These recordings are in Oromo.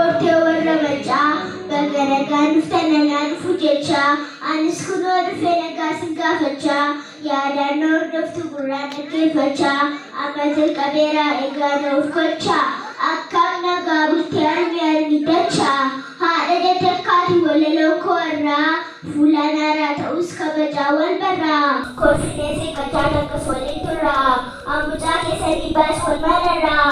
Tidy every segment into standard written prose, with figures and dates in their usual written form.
koortee warra macaa baga nagaan dhuftan nagaan dhufu jecha anis kunoo dhufee nagaa sin gaafachaa yaadannoo hordoftu gurraan dhaggeeffachaa amma jalqabeeraa egaa nuuf kolchaa akkam nagaa bultee harmi harmi dachaa haadha daddarkaati walaloo koo irraa fuulaan haaraa ta'us kabajaa wal barraa kolfinee seeqachaa takkas waliin turraa ammucaa keessatti baas wal mararraa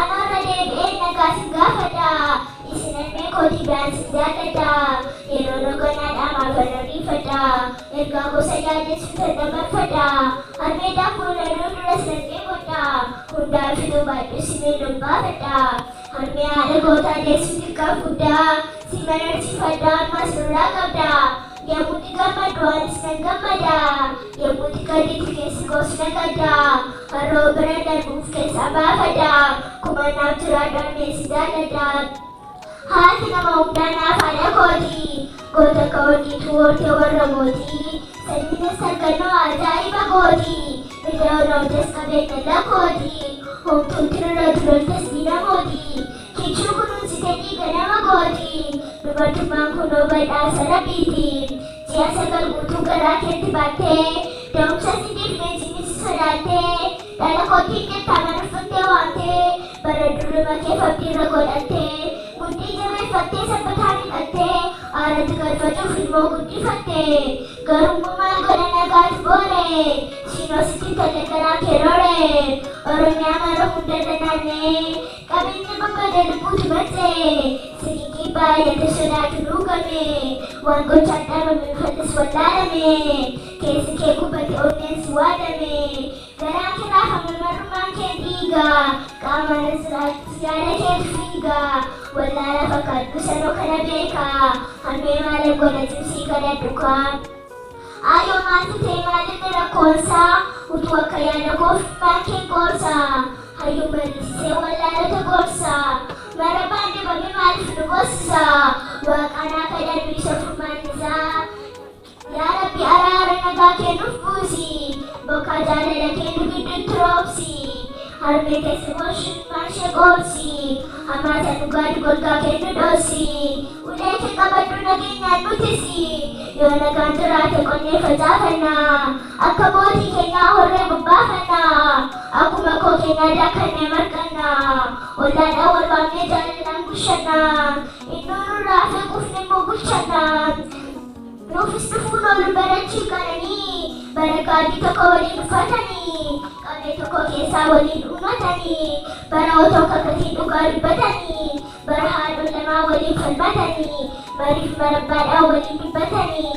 anaarra deebi'ee nagaa sin gaafadhaa isinannee kootii biyaan sin jaalladhaa yeroo dogonaadhaa maafarra riifadhaa ergaa gosa yaadessuutan dabarfadhaa harmeedhaa fuulanuu duras nagee godhaa hundaa fituu baay'ee simee dubbaafadhaa harmee haadha gootaa deessuu xiqqaaf guddaa si mararsiifadhaa ammas nurraa qabdaa Yamuti gammadu anis nan gammadaa Yamuti gaditti keessi goos nagadaa haroo bira darbuuf keessa baafadaa kumanaaf jiraadhaan meessi jaalladaa haati nama hundaa naaf haadha kootii goota kaawwanniitu hoortee warra mootii sanyiinis sargannoo ajaa'iba gootii mirga onootess qabeenya lakkootii homtuun tirarra turoltes diina mootii kichuu kunuunsitee dhiiga nama gootii dubartummaan kunoo badhaasa rabbiitiin ji'a sagal guutuu garaa keetti baattee da'umsa sidiif meejinis sodaattee dhala kootiin jettaa manuffattee waamtee bara durruma kee fabdiirra godhattee mudhii jabeeffattee sabbataan hidhattee aaratti galfachuuf ilmoo guddifattee garummaa godha nagaatu boore shinoo sitti talle garaa kee roore oromiyaa mara hundarra naannee qabeenya babbada lubbuutu marsee sikiikii baay'ate sodaatu dhuugame waan gochaan dhabame uffattes wallaalame keessi kee gubbate onneensi waadame garaa kee raafame marrumaan kee dhiiga qaamaan siraattis yaada keetu fiiga wallaala fakkaaddu sanoo kana beeka harmee maala godha cimsii kadhadhukaa Ayo mati tema de rakkoonsa utuu akka yaada koofimmaan kee gorsa hayyuu bal'isee wallaalota gorsa mara baande babe maaliif nu gorsisa waaqanaa kadhadhu isa furmaan isaa yaa rabbi araara nagaa kennuuf buusi bokkaa jaalala kennu gidduutti roobsi harmee keessa goshummaan ishee gorsi hamaasa dhugaatu golgaa kennu dhoorsi ulee kee qabadhu nageenyaan nutisi yoo nagaan jiraate qonnee facaafannaa akka mootii keenyaa horree bobbaafannaa akkuma koo keenyaa daakannee marqannaa ollaadhaan wal waamnee jaalalaan gushannaa innuu nurraa fi qufne immoo bulchannaa nuufis dhufuun ol barachii qaranii bara gaadii tokko waliin uffatanii qabee tokko keessaa waliin uummatanii bara otoo kakatii dhugaa dubbatanii bara haadhon lamaa waliin falmatanii mariif marabbaadhaan waliin dubbatanii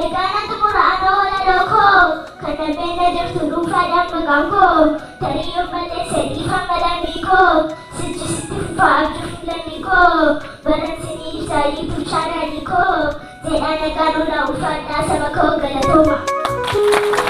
egaa na xumura ana walaloo koo kan nabeena jirtu dhuunfaadhaan maqaan koo tariyyoon balleessee dhiifama lammii koo sichisitti fufaa abjuuf lammii koo baransinii ibsaayii bulchaadhaanii koo jedhaa nagaan ulaa ulfaadhaa saba koo galatooma.